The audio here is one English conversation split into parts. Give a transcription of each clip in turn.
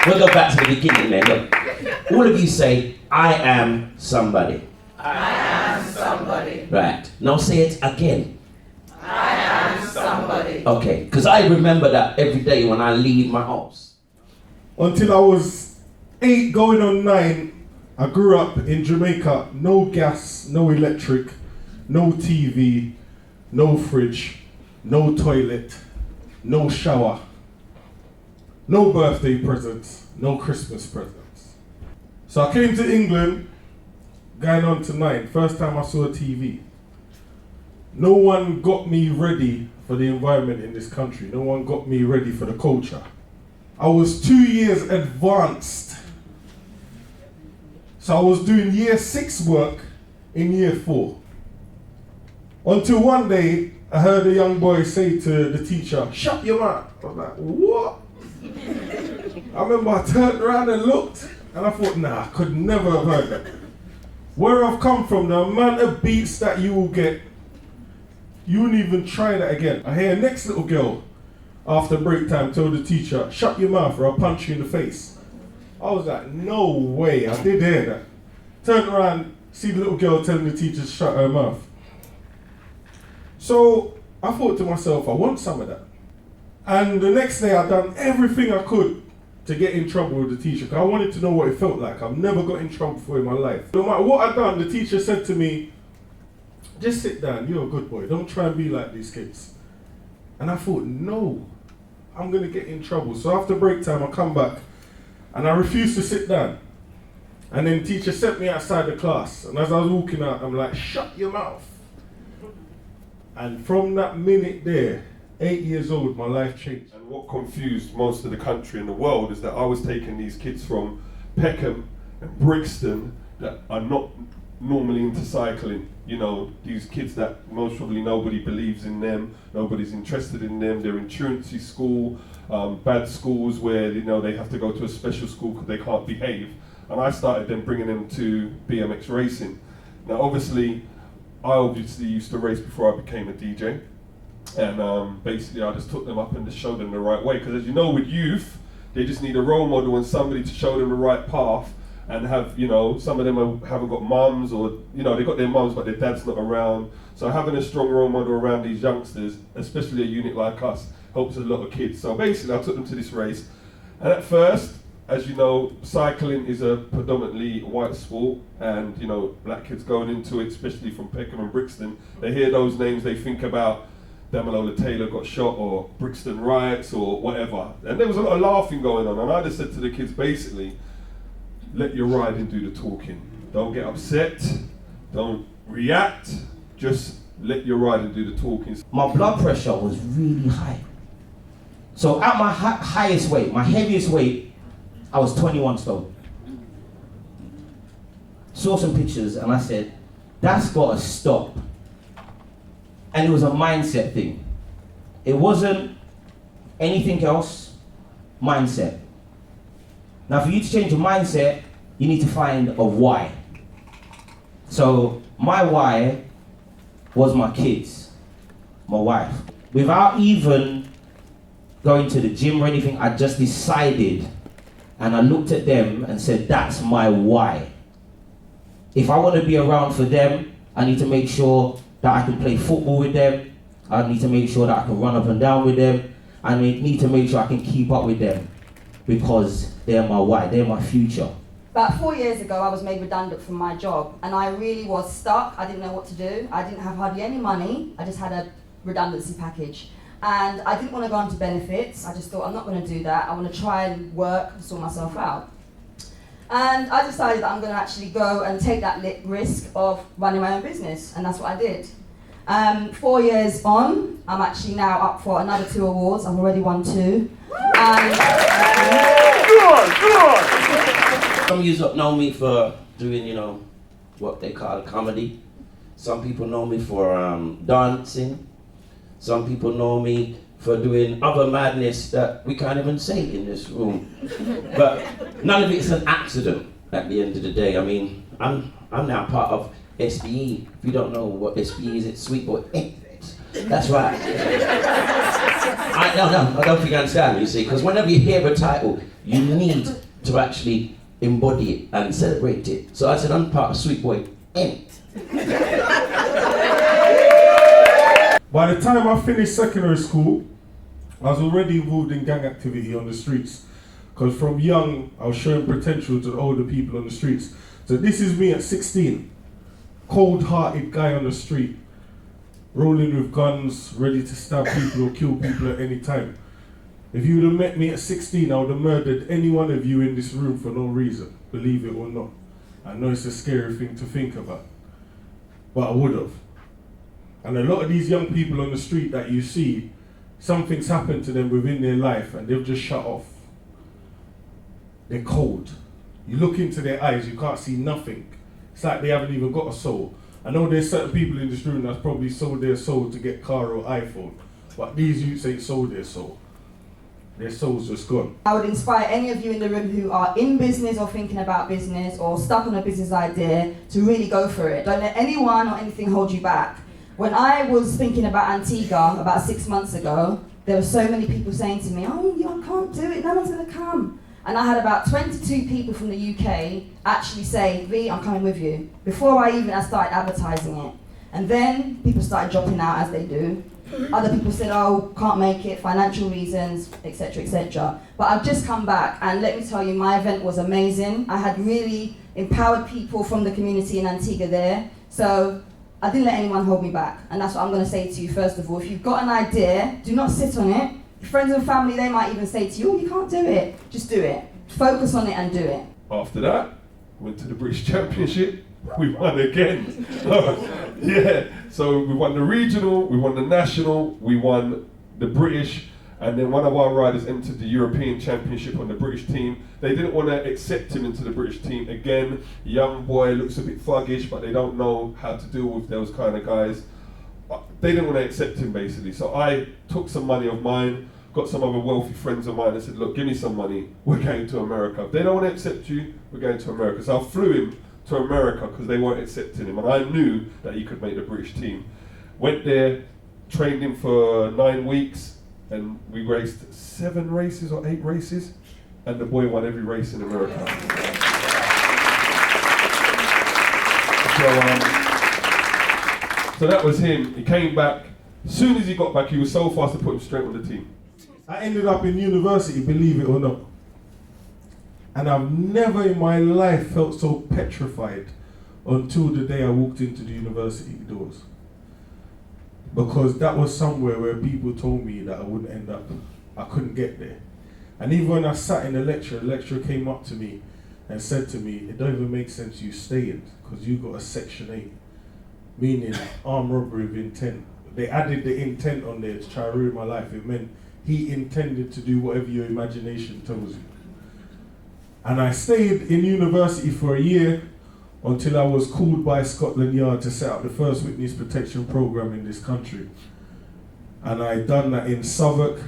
We'll go back to the beginning then. Look, all of you say, I am somebody. I am somebody. Right. Now say it again. I am somebody. Okay, because I remember that every day when I leave my house. Until I was 8 going on 9, I grew up in Jamaica. No gas, no electric, no TV, no fridge, no toilet, no shower, no birthday presents, no Christmas presents. So I came to England, going on to 9, first time I saw a TV. No one got me ready for the environment in this country. No one got me ready for the culture. I was 2 years advanced. So I was doing year 6 work in year 4. Until one day, I heard a young boy say to the teacher, "Shut your mouth." I was like, what? I remember I turned around and looked, and I thought, nah, I could never have heard that. Where I've come from, the amount of beats that you will get, you wouldn't even try that again. I hear next little girl, after break time, told the teacher, "Shut your mouth or I'll punch you in the face." I was like, no way, I did hear that. Turned around, see the little girl telling the teacher to shut her mouth. So I thought to myself, I want some of that. And the next day I done everything I could to get in trouble with the teacher, because I wanted to know what it felt like. I've never got in trouble before in my life. No matter what I'd done, the teacher said to me, "Just sit down, you're a good boy, don't try and be like these kids." And I thought, no, I'm gonna get in trouble. So after break time, I come back and I refused to sit down. And then the teacher sent me outside the class. And as I was walking out, I'm like, "Shut your mouth." And from that minute there, 8 years old, my life changed. And what confused most of the country and the world is that I was taking these kids from Peckham and Brixton that are not normally into cycling. You know, these kids that most probably nobody believes in them, nobody's interested in them, they're in truancy school, bad schools where, you know, they have to go to a special school because they can't behave. And I started then bringing them to BMX Racing. Now obviously used to race before I became a DJ. And basically I just took them up and just showed them the right way. Because as you know, with youth, they just need a role model and somebody to show them the right path. And have, you know, some of them haven't got mums, or, you know, they got their mums but their dad's not around. So having a strong role model around these youngsters, especially a unit like us, helps a lot of kids. So basically I took them to this race. And at first, as you know, cycling is a predominantly white sport, and, you know, black kids going into it, especially from Peckham and Brixton, they hear those names, they think about Damilola Taylor got shot, or Brixton riots, or whatever. And there was a lot of laughing going on, and I just said to the kids, basically, let your riding do the talking. Don't get upset, don't react, just let your riding do the talking. My blood pressure was really high. So at my highest weight, my heaviest weight, I was 21 stone. Saw some pictures and I said, that's gotta stop. And it was a mindset thing. It wasn't anything else, mindset. Now for you to change your mindset, you need to find a why. So my why was my kids, my wife. Without even going to the gym or anything, I just decided, and I looked at them and said, that's my why. If I want to be around for them, I need to make sure that I can play football with them. I need to make sure that I can run up and down with them. I need to make sure I can keep up with them, because they're my why, they're my future. About 4 years ago, I was made redundant from my job, and I really was stuck. I didn't know what to do. I didn't have hardly any money. I just had a redundancy package. And I didn't want to go on to benefits. I just thought, I'm not going to do that. I want to try and work and sort myself out. And I decided that I'm going to actually go and take that risk of running my own business, and that's what I did. 4 years on, I'm actually now up for another 2 awards. I've already won 2. Some of you know me for doing, you know, what they call comedy. Some people know me for dancing. Some people know me for doing other madness that we can't even say in this room. But none of it's an accident at the end of the day. I mean, I'm now part of SBE. If you don't know what SBE is, it's Sweet Boy. That's right. I don't think you understand, you see, because whenever you hear a title, you need to actually embody it and celebrate it. So I said, I'm part of Sweet Boy, ain't By the time I finished secondary school, I was already involved in gang activity on the streets. Because from young, I was showing potential to the older people on the streets. So this is me at 16, cold-hearted guy on the street, rolling with guns, ready to stab people or kill people at any time. If you would have met me at 16, I would have murdered any one of you in this room for no reason, believe it or not. I know it's a scary thing to think about, but I would have. And a lot of these young people on the street that you see, something's happened to them within their life and they've just shut off. They're cold. You look into their eyes, you can't see nothing. It's like they haven't even got a soul. I know there's certain people in this room that's probably sold their soul to get car or iPhone, but these youths ain't sold their soul. Their soul's just gone. I would inspire any of you in the room who are in business or thinking about business or stuck on a business idea to really go for it. Don't let anyone or anything hold you back. When I was thinking about Antigua about 6 months ago, there were so many people saying to me, oh, I can't do it, no one's going to come. And I had about 22 people from the UK actually say, V, I'm coming with you, before I even started advertising it. And then people started dropping out as they do. Other people said, oh, can't make it, financial reasons, etc., etc. But I've just come back, and let me tell you, my event was amazing. I had really empowered people from the community in Antigua there. So I didn't let anyone hold me back. And that's what I'm going to say to you, first of all. If you've got an idea, do not sit on it. Friends and family, they might even say to you, oh, you can't do it. Just do it. Focus on it and do it. After that, went to the British Championship. We won again. Yeah, so we won the regional, we won the national, we won the British, and then one of our riders entered the European Championship on the British team. They didn't want to accept him into the British team. Again, young boy, looks a bit thuggish, but they don't know how to deal with those kind of guys. They didn't want to accept him, basically. So I took some money of mine, got some other wealthy friends of mine and said, look, give me some money, we're going to America. If they don't want to accept you, we're going to America. So I flew him to America because they weren't accepting him, and I knew that he could make the British team. Went there, trained him for 9 weeks, and we raced 7 races or 8 races, and the boy won every race in America. So that was him. He came back. As soon as he got back, he was so fast to put him straight on the team. I ended up in university, believe it or not. And I've never in my life felt so petrified until the day I walked into the university doors. Because that was somewhere where people told me that I wouldn't end up, I couldn't get there. And even when I sat in the lecturer came up to me and said to me, it don't even make sense you staying, because you got a Section 8, meaning armed robbery with intent. They added the intent on there to try to ruin my life. It meant he intended to do whatever your imagination tells you. And I stayed in university for a year until I was called by Scotland Yard to set up the first witness protection program in this country. And I done that in Southwark.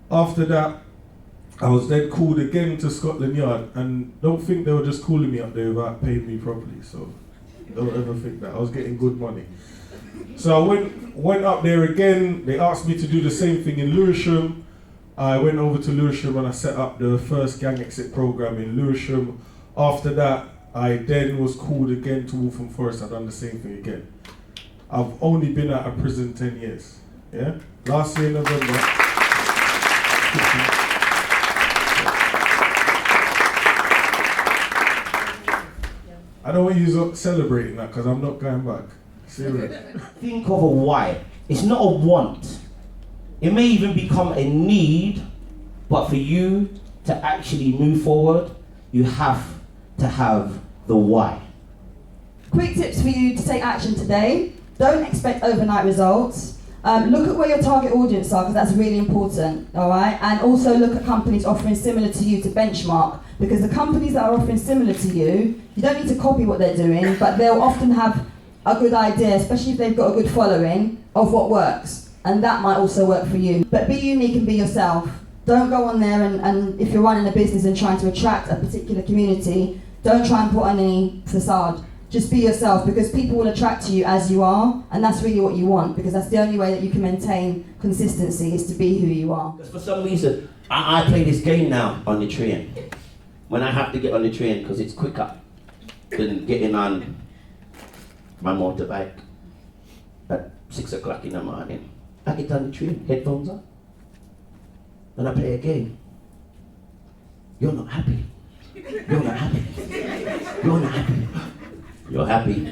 After that, I was then called again to Scotland Yard, and don't think they were just calling me up there without paying me properly, so don't ever think that. I was getting good money. So I went up there again. They asked me to do the same thing in Lewisham. I went over to Lewisham and I set up the first gang exit program in Lewisham. After that, I then was called again to Waltham Forest. I've done the same thing again. I've only been out of prison 10 years. Yeah? Last year, November. I don't want you celebrating that because I'm not going back. Serious. Think of a why. It's not a want. It may even become a need, but for you to actually move forward, you have to have the why. Quick tips for you to take action today. Don't expect overnight results. Look at where your target audience are, because that's really important, all right? And also look at companies offering similar to you to benchmark, because the companies that are offering similar to you don't need to copy what they're doing, but they'll often have a good idea, especially if they've got a good following, of what works. And that might also work for you. But be unique and be yourself. Don't go on there and if you're running a business and trying to attract a particular community, don't try and put on any facade. just be yourself, because people will attract to you as you are, and that's really what you want, because that's the only way that you can maintain consistency, is to be who you are. Because for some reason, I play this game now on the train. When I have to get on the train, because it's quicker than getting on my motorbike at 6 o'clock in the morning. I get on the train, headphones on, and I play a game. You're not happy. You're not happy. You're not happy. You're happy.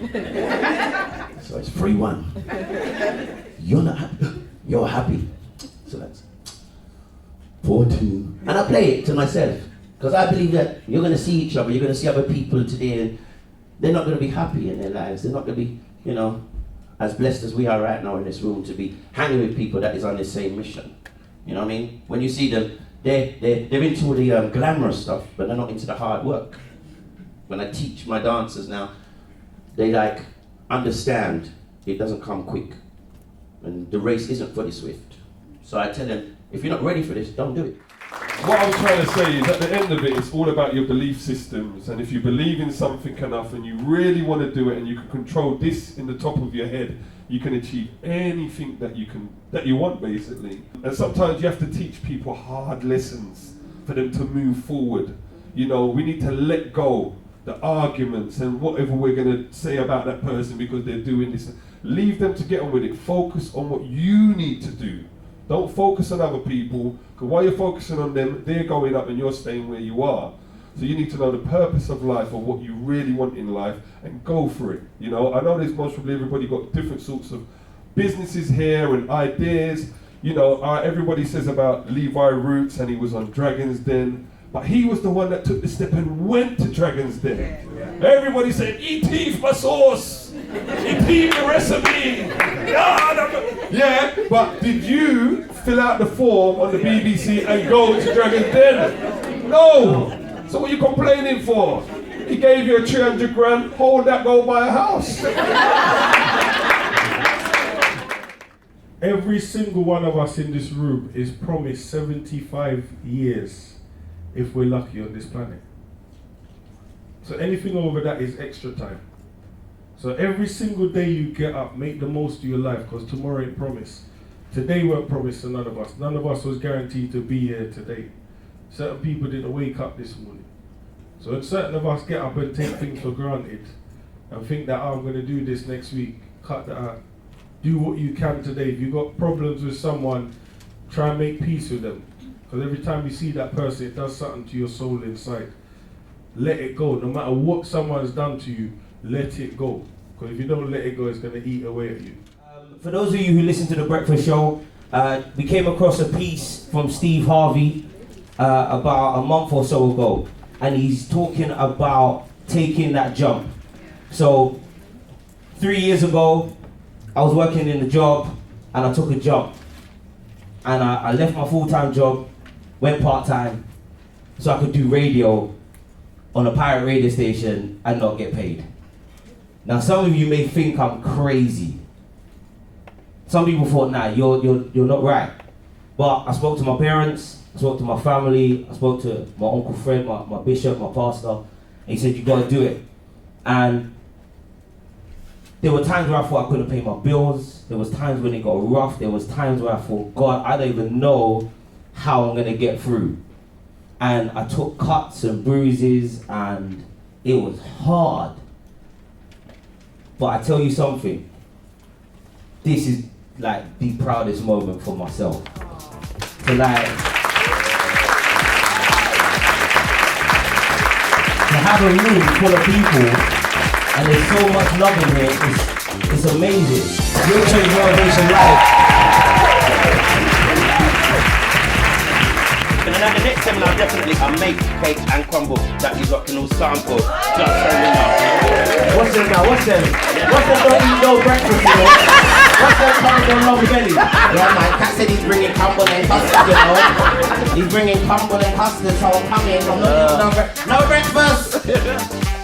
So it's 3-1. You're not happy. You're happy. So that's 4-2. And I play it to myself. Because I believe that you're going to see each other, you're going to see other people today, and they're not going to be happy in their lives. They're not going to be, you know, as blessed as we are right now in this room, to be hanging with people that is on the same mission. You know what I mean? When you see them, they're into the glamorous stuff, but they're not into the hard work. When I teach my dancers now, they like understand it doesn't come quick, and the race isn't for the swift. So I tell them, if you're not ready for this, don't do it. What I'm trying to say is, at the end of it, it's all about your belief systems. And if you believe in something enough and you really want to do it, and you can control this in the top of your head, you can achieve anything that you want, basically. And sometimes you have to teach people hard lessons for them to move forward. You know, we need to let go the arguments and whatever we're going to say about that person because they're doing this. Leave them to get on with it. Focus on what you need to do. Don't focus on other people, because while you're focusing on them, they're going up and you're staying where you are. So you need to know the purpose of life, or what you really want in life, and go for it. You know, I know there's most probably everybody got different sorts of businesses here and ideas. You know, everybody says about Levi Roots, and he was on Dragon's Den, but he was the one that took the step and went to Dragon's Den. Everybody said, eat my sauce, eat the recipe. Yeah, but did you fill out the form on the BBC and go to Dragon's Den? No. So what are you complaining for? He gave you a 300 grand, hold that, go buy a house. Every single one of us in this room is promised 75 years if we're lucky on this planet. So anything over that is extra time. So every single day you get up, make the most of your life, because tomorrow ain't promised. Today weren't promised to none of us. None of us was guaranteed to be here today. Certain people didn't wake up this morning. So when certain of us get up and take things for granted and think that, oh, I'm going to do this next week, cut that out. Do what you can today. If you've got problems with someone, try and make peace with them. Because every time you see that person, it does something to your soul inside. Let it go. No matter what someone's done to you, let it go. Because if you don't let it go, it's going to eat away at you. For those of you who listen to The Breakfast Show, we came across a piece from Steve Harvey about a month or so ago. And he's talking about taking that jump. So 3 years ago, I was working in a job and I took a jump. And I left my full-time job, went part-time, so I could do radio on a pirate radio station and not get paid. Now some of you may think I'm crazy. Some people thought, nah, you're not right. But I spoke to my parents, I spoke to my family, I spoke to my Uncle Fred, my bishop, my pastor, and he said, you gotta do it. And there were times where I thought I couldn't pay my bills. There was times when it got rough. There was times where I thought, God, I don't even know how I'm gonna get through. And I took cuts and bruises and it was hard. But I tell you something, this is like the proudest moment for myself. To have a room full of people and there's so much love in here, it's amazing. Milktray Motivation Live. And then at the next seminar, definitely I make cakes and crumble that you lot can all sample. Just so you know. What's them now? What's them? What's them don't eat no breakfast, you know? What's them coming down long belly? Yeah, man, Cat said he's bringing crumble and custard, you know. He's bringing crumble and custard, so I'm coming. I'm not eating no breakfast.